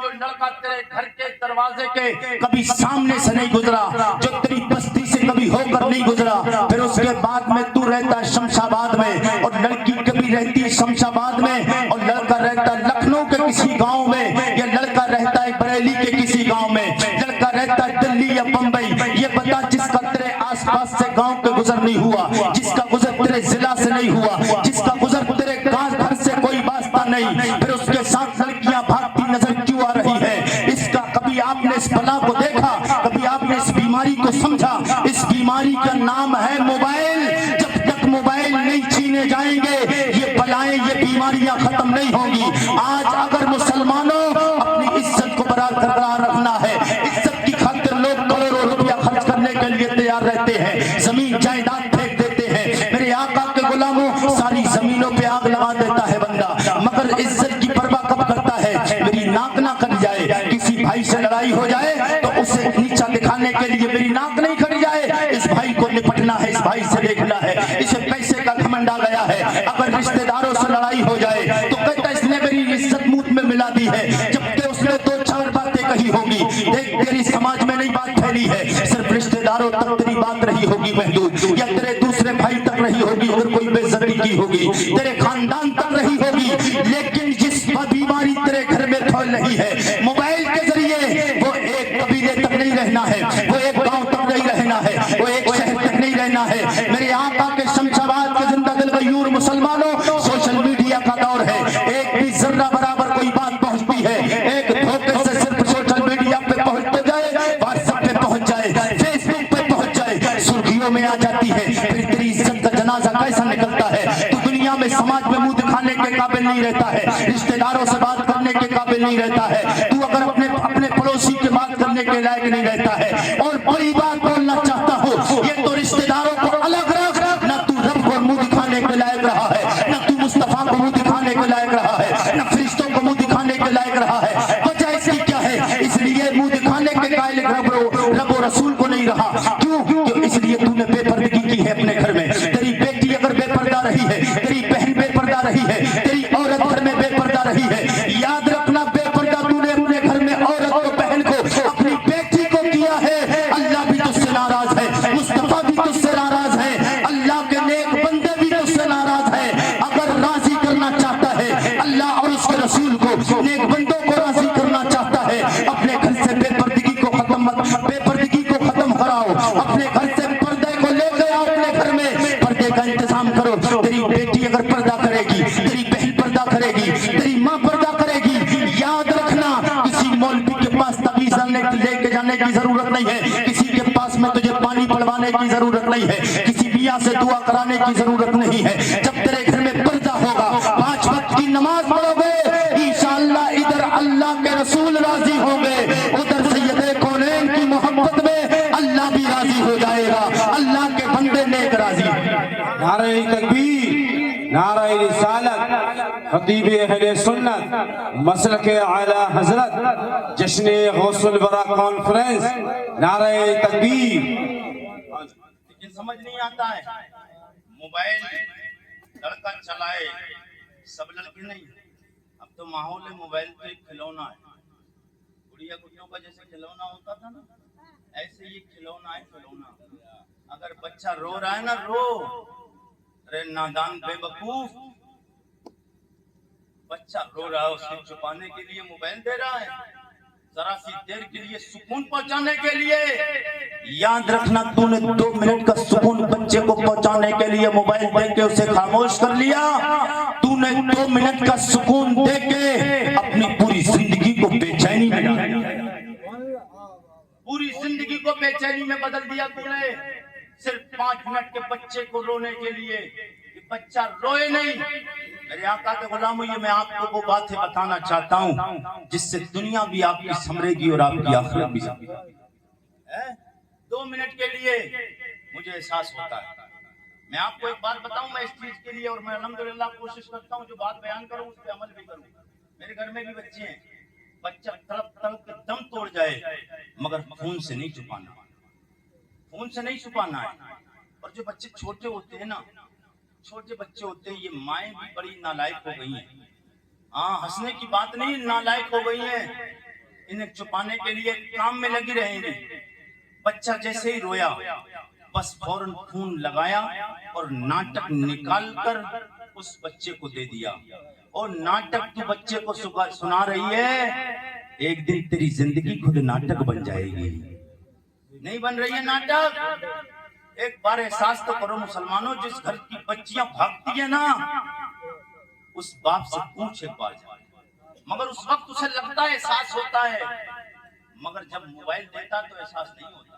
جو لڑکا تیرے گھر کے دروازے کے کبھی سامنے سے نہیں گزرا، جو تیری بستی سے کبھی ہو کر نہیں گزرا، پھر اس کے بعد میں تو رہتا شمشاباد میں، اور لڑکی کبھی رہتی شمشاباد میں، اور لڑکا رہتا لکھنؤ کے کسی گاؤں میں، یا لڑکا رہتا ہے بریلی کے کسی گاؤں میں، لڑکا رہتا ہے دلی یا بمبئی، یہ بتا جس کا تیرے آس پاس سے گاؤں کے گزر نہیں ہوا، جس کا گزر تیرے ضلع سے نہیں ہوا، جس کا گزر تیرے گھر سے کوئی واسطہ نہیں، پھر اس کے ساتھ لڑکیاں بھاگتی نظر کیوں آ رہی ہے؟ اس کا کبھی آپ نے اس بلا کو دیکھا؟ کبھی آپ نے اس بیماری کو سمجھا؟ اس بیماری کا نام ہے موبائل۔ جب تک موبائل نہیں چھینے جائیں گے یہ بلائیں، یہ بیماریاں ختم نہیں ہوں گی۔ آج اگر مسلمانوں اپنی عزت کو برقرار رکھنا ہے، عزت کی خاطر لوگ کروڑوں روپیہ خرچ کرنے کے لیے تیار رہتے ہیں، زمین جائیداد پھینک دیتے ہیں، میرے آقا کے غلاموں ساری زمینوں پہ آگ لگا دیتا ہے بندہ، مگر عزت کی پرواہ کب کرتا ہے؟ میری ناک نہ کٹ جائے، کسی بھائی سے لڑائی ہو جائے تو اسے نیچا دکھانے کے لیے میری ناک نہیں کٹ جائے، اس بھائی کو نپٹنا ہے، اس بھائی سے دیکھنا ہے، اسے پیسے کا گھمنڈ آ گیا ہے، اگر رشتہ داروں سے لڑائی ہو جائے تو کہتا ہے اس نے میری عزت منہ میں ملا دی ہے، جبکہ اس نے دو چار باتیں کہی ہوگی، دیکھ تیری سماج میں نہیں بات پھیلی ہے، صرف رشتہ داروں تک تیری بات رہی ہوگی محدود، یا تیرے دوسرے بھائی تک رہی ہوگی اگر کوئی بے عزتی کی ہوگی، تیرے خاندان تک رہی ہوگی، لیکن جس بیماری تیرے گھر میں پھیل رہی ہے موبائل کے ذریعے، وہ ایک قبیلے تک نہیں رہنا ہے، وہ ایک گاؤں تک نہیں رہنا ہے، وہ ایک شہر تک نہیں رہنا ہے۔ میرے آقا کے شمشاباد کے زندہ دل غیور مسلمانوں، سوشل میڈیا کا دور ہے، ایک بھی ذرہ برابر کوئی بات پہنچتی ہے، ایک دھوکے سے صرف سوشل میڈیا پہ پہنچ جائے، واٹس ایپ پہ پہنچ جائے، فیس بک پہ پہنچ جائے، سرخیوں میں آ جاتی ہے، پھر تیری عزت کا جنازہ کیسا نکلتا ہے؟ تو دنیا میں سماج میں منہ دکھانے کے قابل نہیں رہتا ہے، رشتہ داروں سے بات کرنے کے قابل نہیں رہتا ہے، تو اگر اپنے پڑوسی کے بات کرنے کے لائق نہیں رہتا ہے، اور بڑی بات بولنا چاہتا ہو، یہ تو رشتہ داروں کو الگ رکھ، نہ تو رب کو منہ دکھانے کے لائق رہا ہے، نہ تو مصطفیٰ کو منہ دکھانے کے لائق رہا ہے، نہ فرشتوں کو منہ دکھانے کے لائق رہا ہے۔ وجہ اس کی کیا ہے؟ اس لیے منہ دکھانے کے قائل رب و رسول کو نہیں رہا، کیوں؟ اس لیے تو نے بے پردگی کی ہے اپنے گھر میں، تیری بیٹی اگر بے پردہ رہی ہے، تیری بہن بے پردہ رہی ہے، تیری عورت گھر میں بے پردہ رہی ہے، یاد رکھنا بے پردہ تو نے اپنے گھر میں عورت کو، بہن کو، اپنی بیٹی کو کیا ہے، اللہ بھی تجھ سے ناراض ہے، مصطفیٰ بھی تجھ سے ناراض ہے، اللہ کے نیک بندے بھی تجھ سے ناراض ہے۔ اگر راضی کرنا چاہتا ہے اللہ اور اس کے رسول کو، نیک بندوں کو راضی کرنا چاہتا ہے، اپنے گھر سے بے پردگی کو ختم کراؤ، اپنے گھر سے پردے کو لے کے آؤ، اپنے گھر میں پردے کا انتظام کرو۔ تیری بیٹی اگر پردہ کرے گی، تیری بہن پردہ کرے گی، تیری ماں پردہ کرے گی، یاد رکھنا کسی مولوی کے پاس تعویذ لے کے جانے کی ضرورت نہیں ہے، کسی کے پاس میں تجھے پانی پڑوانے کی ضرورت نہیں ہے، کسی میاں سے دعا کرانے کی ضرورت نہیں ہے۔ جب تیرے گھر میں پردہ ہوگا، 5 وقت کی نماز پڑھو گے، انشاءاللہ ادھر اللہ کے رسول راضی ہوں گے، ادھر سید کونین کی محبت میں اللہ بھی راضی ہو جائے گا، اللہ کے بندے نیک راضی۔ نعرہ تکبیر، نعرہ رسالت، خطیب اہل سنت، مسلک اعلی حضرت، جشن غوث الورا کانفرنس، نعرہ تکبیر۔ لیکن سمجھ نہیں آتا ہے، موبائل لڑکا چلائے، سب لڑکے نہیں، اب تو ماحول موبائل پہ کھلونا ہے، گڑیا گڈیوں کا جیسے کھلونا ہوتا تھا نا، ایسے یہ کھلونا ہے، کھلونا۔ اگر بچہ رو رہا ہے نا، رو، ارے نادان بے وقوف، بچہ رو رہا ہے، اسے چھپانے کے لیے موبائل دے رہا ہے، ذرا سی دیر کے لیے سکون پہنچانے کے لیے۔ یاد رکھنا تو نے 2 منٹ کا سکون بچے کو پہنچانے کے لیے موبائل دے کے اسے خاموش کر لیا، تو نے 2 منٹ کا سکون دے کے اپنی پوری زندگی کو بے چینی میں ڈال دیا، پوری زندگی کو بے چینی میں بدل دیا تو نے، صرف 5 منٹ کے بچے کو رونے کے لیے، کہ بچہ روئے نہیں۔ میرے آقا کے غلاموں، یہ میں آپ کو وہ باتیں بتانا چاہتا ہوں جس سے دنیا بھی آپ کی سنورے گی اور آپ کی آخرت بھی سنورے گی۔ 2 منٹ کے لیے مجھے احساس ہوتا ہے، میں آپ کو ایک بات بتاؤں، میں اس چیز کے لیے، اور میں الحمدللہ کوشش کرتا ہوں جو بات بیان کروں اس پہ عمل بھی کروں۔ میرے گھر میں بھی بچے ہیں، بچہ تڑپ تڑپ کے دم توڑ جائے مگر فون سے نہیں چھپانا، فون سے نہیں چھپانا ہے۔ اور جو بچے چھوٹے ہوتے ہیں نا، چھوٹے بچے ہوتے ہیں، یہ مائیں بھی بڑی نالائق ہو گئی ہیں، ہاں ہنسنے کی بات نہیں، نالائق ہو گئی ہیں۔ انہیں چھپانے کے لیے کام میں لگی رہیں گی. بچہ جیسے ہی رویا بس فوراً خون لگایا اور ناٹک نکال کر اس بچے کو دے دیا. اور ناٹک تو بچے کو سنا رہی ہے ایک دن تیری زندگی خود ناٹک بن جائے گی. نہیں بن رہی ہے ناٹک. ایک بار احساس تو کرو مسلمانوں, جس گھر کی بچیاں بھاگتی ہیں نا اس باپ سے پوچھ ایک بار, مگر اس وقت اسے لگتا ہے احساس ہوتا ہے, مگر جب موبائل دیتا تو احساس نہیں ہوتا.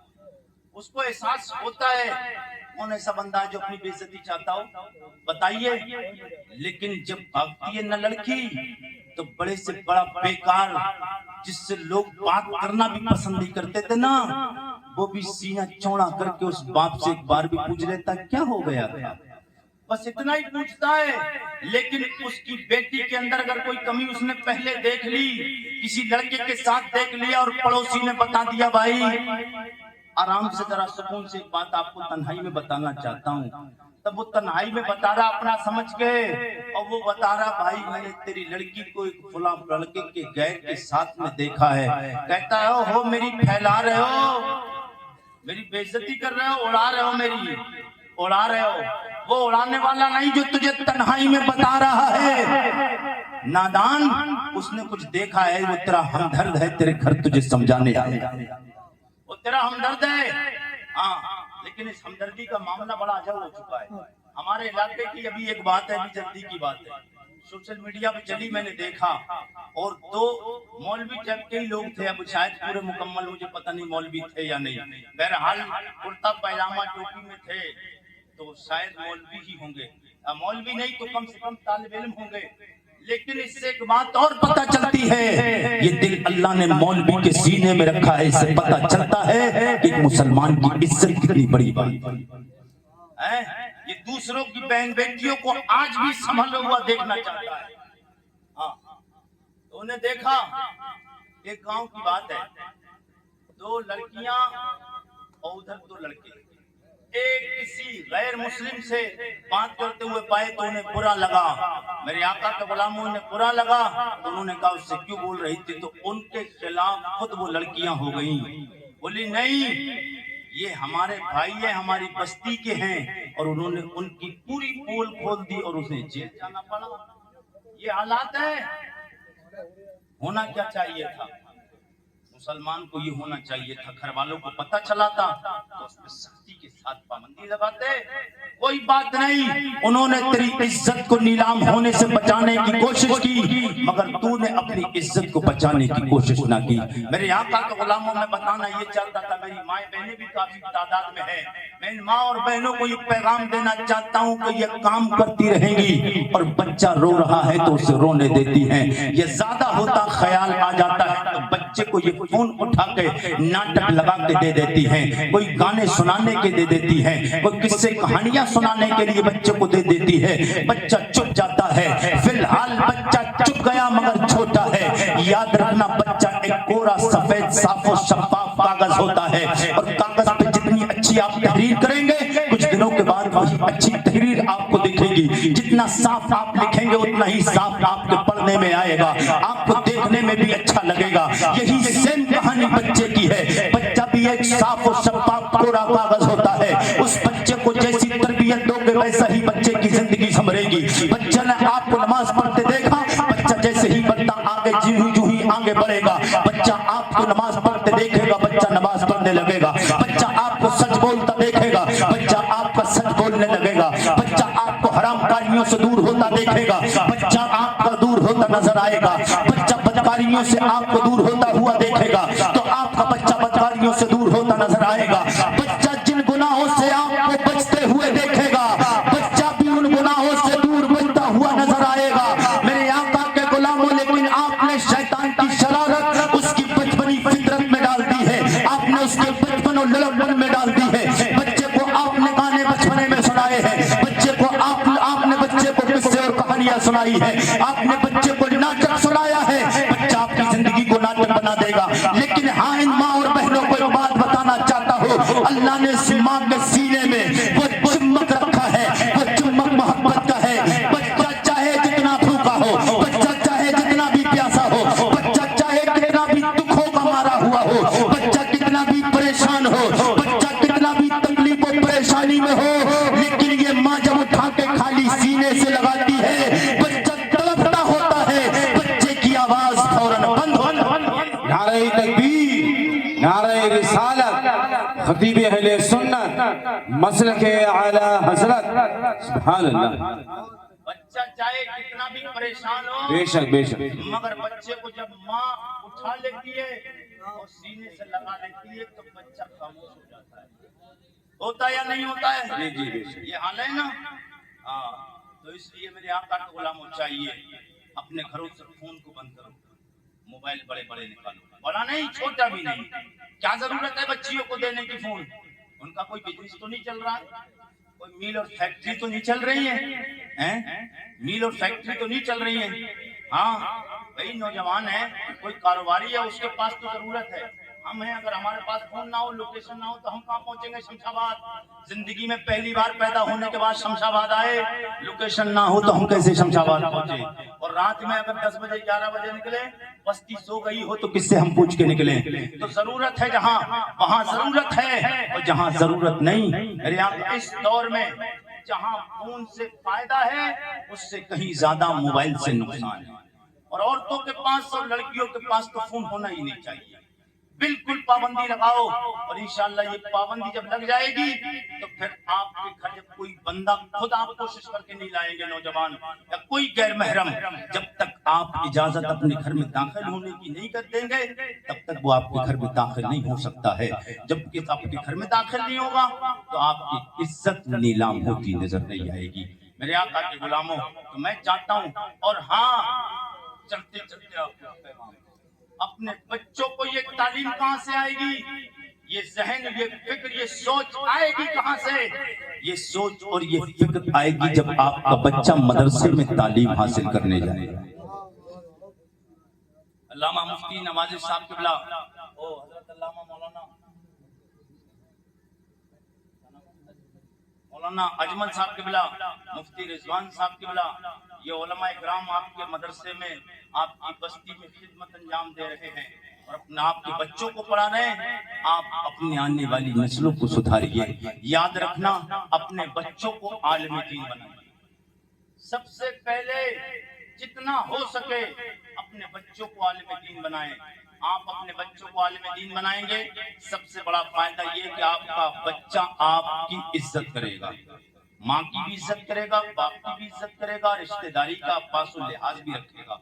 اس کو احساس ہوتا ہے. کون ایسا بندہ ہے جو اپنی بے عزتی چاہتا ہو بتائیے. لیکن جب بھاگتی ہے نہ لڑکی تو بڑے سے بڑا بیکار جس سے لوگ بات کرنا بھی پسند نہیں کرتے تھے نا, وہ بھی سینہ چوڑا کر کے اس باپ سے ایک بار بھی پوچھ لیتا کیا ہو گیا تھا. بس اتنا ہی پوچھتا ہے. لیکن اس کی بیٹی کے اندر اگر کوئی کمی اس نے پہلے دیکھ لی, کسی لڑکے کے ساتھ دیکھ لیا اور پڑوسی نے بتا دیا, بھائی آرام سے ذرا سکون سے ایک بات آپ کو تنہائی میں بتانا چاہتا ہوں, تب وہ تنہائی میں بتا رہا اپنا سمجھ کے, اور وہ بتا رہا بھائی میں نے تیری لڑکی کو ایک فلاں لڑکے کے غیر کے ساتھ میں دیکھا ہے. کہتا ہے ہو میری پھیلا رہے ہو, میری بے عزتی کر رہے ہو, اڑا رہے ہو, میری اڑا رہے ہو. وہ اڑانے والا نہیں جو تجھے تنہائی میں بتا رہا ہے نادان, اس نے کچھ دیکھا ہے, وہ تیرا ہمدرد ہے, تیرے گھر تجھے سمجھانے آیا, وہ تیرا ہمدرد ہے. ہاں لیکن اس ہمدردی کا معاملہ بڑا عجب ہو چکا ہے. ہمارے علاقے کی ابھی ایک بات ہے, ابھی جلدی کی بات ہے, سوشل میڈیا پہ چلی, میں نے دیکھا, اور دو مولوی ٹائپ کے ہی لوگ تھے, اب شاید پورے مکمل مجھے پتہ نہیں مولوی تھے یا نہیں, بہرحال کرتا پائجامہ ٹوپی میں تھے تو شاید مولوی ہی ہوں گے, مولوی نہیں تو کم سے کم طالب علم ہوں گے. لیکن اس سے ایک بات اور پتہ چلتی ہے, یہ دل اللہ نے مولوی کے سینے میں رکھا ہے, اس سے پتہ چلتا ہے کہ ایک مسلمان کی عزت کتنی بڑی بات ہے. یہ دوسروں کی بہن بیٹیوں کو آج بھی سنبھلا ہوا دیکھنا چاہتا ہے. تو انہیں دیکھا, ایک گاؤں کی بات ہے, دو لڑکیاں اور ادھر دو لڑکے, ایک کسی غیر مسلم سے بات کرتے ہوئے پائے تو انہیں برا لگا, میرے آقا کے غلاموں نے برا لگا, تو انہوں نے کہا اس سے کیوں بول رہی تھی, تو ان کے خلاف خود وہ لڑکیاں ہو گئیں. بولی نہیں یہ ہمارے بھائی ہیں, ہماری بستی کے ہیں, اور انہوں نے ان کی پوری پول کھول دی اور اسے جیل جانا پڑا. یہ حالات ہے. ہونا کیا چاہیے تھا, مسلمان کو یہ ہونا چاہیے تھا, گھر والوں کو پتہ چلا تھا تو اس پہ سختی کے ساتھ پابندی لگاتے. کوئی بات نہیں, انہوں نے تیری عزت کو نیلام ہونے سے بچانے کی کوشش کی, مگر تو نے اپنی عزت کو بچانے کی کوشش نہ کی. میرے آقا کے غلاموں میں بتانا یہ چلتا تھا, میری مائیں بہنیں بھی کافی تعداد میں ہیں, میں ان ماں اور بہنوں کو یہ پیغام دینا چاہتا ہوں کہ یہ کام کرتی رہیں گی, اور بچہ رو رہا ہے تو اسے رونے دیتی ہیں. یہ زیادہ ہوتا خیال آ جاتا ہے تو بچے کو یہ فون اٹھا کے ناٹک لگا کے دے دیتی ہیں, کوئی گانے سنانے کے دے دیتی ہیں, کوئی قصے کہانیاں سنانے کے لیے بچے کو دے دیتی ہے. بچہ چپ جاتا ہے. فی الحال بچہ چپ گیا مگر چھوٹا ہے. یاد رکھنا بچہ ایک کورا سفید صاف و شفاف کاغذ ہوتا ہے, اور کاغذ پہ جتنی اچھی آپ تحریر کریں گے کچھ دنوں کے بعد وہی اچھی تحریر آپ کو دکھے گی. جتنا صاف آپ لکھیں گے اتنا ہی صاف آپ کے پڑھنے میں آئے گا, آپ کو دیکھنے میں بھی اچھا لگے گا. یہی سیم کہانی بچے کی ہے. بچہ بھی ایک صاف و شفاف کورا کاغذ ہوتا ہے. اس بچے کو جیسی تربیت دو گے ویسا ہی بچے کی زندگی سنورے گی. بچہ نے آپ کو نماز پڑھتے دیکھا, بچہ جیسے ہی بڑھتا آگے جو ہی آگے بڑھے گا. بچہ آپ کو نماز پڑھتے دیکھے گا, بچہ نماز پڑھنے لگے گا. بچہ آپ کو سچ بولتا دیکھے گا, بچہ آپ کا سچ بولنے لگے گا. بچہ آپ کو حرام کاریوں سے دور ہوتا دیکھے گا, بچہ آپ کا دور ہوتا نظر آئے گا. بچہ بدکاریوں سے آپ کو دور ہوتا ہوا دیکھے گا تو آپ کا بچہ بدکاریوں سے دور ہوتا نظر آئے گا. بچہ جن گناہوں سے آپ کو بچتے ہوئے دیکھے گا, بچہ بھی ان گناہوں سے دور بچتا ہوا نظر آئے گا. میرے آقا کے غلاموں, لیکن آپ نے شیطان کی شرارت اس کی بچپنی فطرت میں ڈال دی ہے, آپ نے اس کے بچپن اور لڑکپن میں ڈال دی ہے. بچے کو آپ نے گانے بچپنے میں سنائے ہیں, بچے کو آپ نے بچے کو قصے اور کہانیاں سنائی ہے, آپ نے بچے کو ناٹک سنایا ہے. بچہ آپ کی زندگی کو ناٹک بنا دے گا. لیکن ہاں ان ماں اور بہنوں کو ایک بات بتانا چاہتا ہوں, اللہ نے اس ماں کے سینے میں وہ چمک رکھا ہے, وہ چمک محبت کا ہے. بچہ چاہے جتنا بھوکا ہو, بچہ چاہے جتنا بھی پیاسا ہو, بچہ چاہے کتنا بھی دکھ ہو نعرہ تکبیر نعرہ رسالت خطیب اہل سنت مسلک اعلی حضرت سبحان اللہ بچہ چاہے کتنا بھی پریشان ہو بے شک بے شک مگر بچے کو جب ماں اٹھا لیتی ہے اور سینے سے لگا لیتی ہے تو بچہ خاموش ہو جاتا ہے. ہوتا یا نہیں ہوتا ہے؟ جی جی بے شک یہ حال ہے نا. ہاں تو اس لیے میرے آقا کے غلاموں چاہیے اپنے گھروں سے فون کو بند کرو, موبائل بڑے بڑے نکالو, بڑا نہیں چھوٹا بھی نہیں. کیا ضرورت ہے بچیوں کو دینے کی فون؟ ان کا کوئی بزنس تو نہیں چل رہا ہے, کوئی میل اور فیکٹری تو نہیں چل رہی ہے, میل اور فیکٹری تو نہیں چل رہی ہے. ہاں بھائی نوجوان ہے, کوئی کاروباری ہے, اس کے پاس تو ضرورت ہے. ہم ہیں, اگر ہمارے پاس فون نہ ہو, لوکیشن نہ ہو تو ہم کہاں پہنچیں گے؟ شمس آباد. زندگی میں پہلی بار پیدا ہونے کے بعد شمس آباد آئے, لوکیشن نہ ہو تو ہم کیسے شمس آباد پہنچے؟ اور رات میں اگر 10 بجے 11 بجے نکلے, بستی سو گئی ہو تو کس سے ہم پوچھ کے نکلیں؟ تو ضرورت ہے جہاں وہاں ضرورت ہے, اور جہاں ضرورت نہیں. میرے یہاں اس دور میں جہاں فون سے فائدہ ہے اس سے کہیں زیادہ موبائل سے نقصان ہے. اور عورتوں کے پاس اور لڑکیوں کے پاس تو فون ہونا ہی نہیں چاہیے. بالکل پابندی لگاؤ, اور انشاءاللہ یہ پابندی جب لگ جائے گی تو پھر آپ کے گھر جب کوئی بندہ, خود آپ کوشش کر کے نہیں لائیں گے نوجوان, یا کوئی غیر محرم, جب تک آپ اجازت اپنے گھر میں داخل ہونے کی نہیں کر دیں گے تب تک وہ آپ کے گھر میں داخل نہیں ہو سکتا ہے. جب کہ آپ کے گھر میں داخل نہیں ہوگا تو آپ کی عزت نیلام ہوتی نظر نہیں آئے گی. میرے آقا کے غلاموں, تو میں چاہتا ہوں, اور ہاں چلتے چلتے آپ کو پیغام, اپنے بچوں کو یہ تعلیم کہاں سے آئے گی؟ یہ ذہن, یہ فکر, یہ سوچ آئے گی کہاں سے؟ یہ سوچ اور یہ فکر آئے گی جب آپ کا بچہ مدرسے میں تعلیم حاصل کرنے جائے. علامہ مفتی نوازش صاحب قبلہ, حضرت علامہ مولانا اجمل صاحب قبلہ, مفتی رضوان صاحب قبلہ, یہ علماء اکرام آپ کے مدرسے میں, آپ کی بستی میں خدمت انجام دے رہے ہیں اور اپنے آپ کے بچوں کو پڑھا رہے ہیں. آپ اپنی آنے والی نسلوں کو سدھاریے. یاد رکھنا, اپنے بچوں کو عالم دین بنائیں. سب سے پہلے جتنا ہو سکے اپنے بچوں کو عالم دین بنائیں. آپ اپنے بچوں کو عالم دین بنائیں گے, سب سے بڑا فائدہ یہ کہ آپ کا بچہ آپ کی عزت کرے گا, ماں کی بھی عزت کرے گا, باپ کی بھی عزت کرے گا, رشتہ داری کا پاس و لحاظ بھی رکھے گا,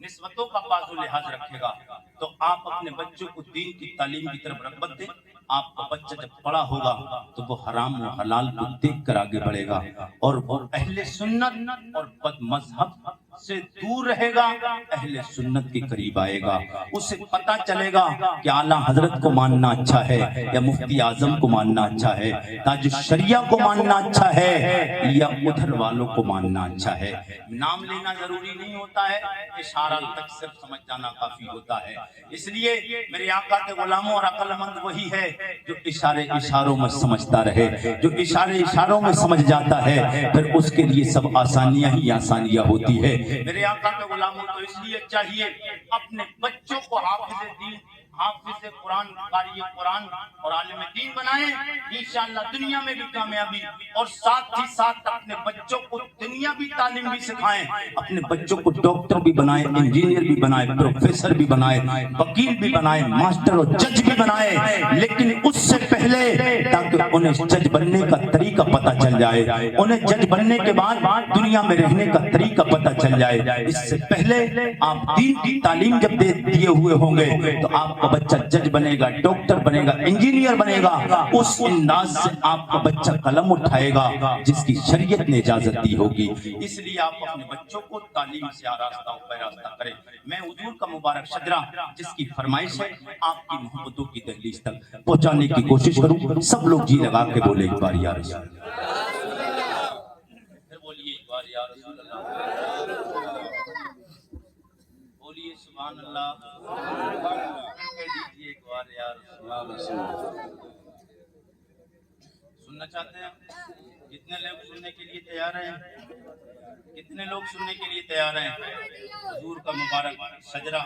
نسبتوں کا پاس و لحاظ رکھے گا. تو آپ اپنے بچوں کو دین کی تعلیم کی طرف رغبت دیں. آپ کا بچہ جب بڑا ہوگا تو وہ حرام و حلال کو دیکھ کر آگے بڑھے گا, اور وہ اہل سنت اور بد مذہب سے دور رہے گا, اہل سنت کے قریب آئے گا. اسے پتا چلے گا کہ اعلیٰ حضرت کو ماننا اچھا ہے یا مفتی اعظم کو ماننا اچھا ہے, تاج الشریعہ کو ماننا اچھا ہے یا ادھر والوں کو ماننا اچھا ہے. نام لینا ضروری نہیں ہوتا ہے, اشارہ تک صرف سمجھ جانا کافی ہوتا ہے. اس لیے میرے آقا کے غلاموں, اور عقل مند وہی ہے جو اشاروں میں سمجھتا رہے, جو اشاروں میں سمجھ جاتا ہے, پھر اس کے لیے سب آسانیاں ہی آسانیاں ہوتی ہے. میرے آقا کے غلاموں, تو اس لیے چاہیے اپنے بچوں کو حافظ دین, حافظ قرآن, قاری قرآن اور عالم دین بنائیں. انشاءاللہ دنیا میں بھی کامیابی, اور ساتھ ہی ساتھ اپنے بچوں کو دنیاوی تعلیم بھی سکھائیں. اپنے بچوں کو ڈاکٹر بھی بنائیں, انجینئر بھی بنائیں, پروفیسر بھی بنائیں, وکیل بھی بنائیں, ماسٹر اور جج بھی بنائیں, لیکن اس سے پہلے تاکہ انہیں جج بننے کا طریقہ پتہ چل جائے, انہیں جج بننے کے بعد دنیا میں رہنے کا طریقہ پتہ چل جائے. اس سے پہلے آپ دین کی تعلیم جب دیے ہوئے ہوں گے تو آپ کا بچہ جج بنے گا, ڈاکٹر بنے گا, انجینئر بنے گا. اس انداز سے آپ کا بچہ قلم اٹھائے گا جس کی شریعت نے اجازت دی ہوگی. اس لیے آپ اپنے بچوں کو تعلیم سے آراستہ و پیراستہ کریں. میں حضور کا مبارک شجرہ جس کی فرمائش ہے آپ کی محبتوں کی دہلیز تک پہنچانے کی کوشش کروں. سب لوگ جی لگا کے بولے ایک بار یا رسول اللہ, پھر بولیے ایک بار یا رسول اللہ, بولیے سبحان اللہ, کہہ دیجیے ایک بار یا رسول اللہ. سننا چاہتے ہیں؟ کتنے لوگ سننے کے لیے تیار ہیں؟ کتنے لوگ سننے کے لیے تیار ہیں؟ حضور کا مبارک شجرہ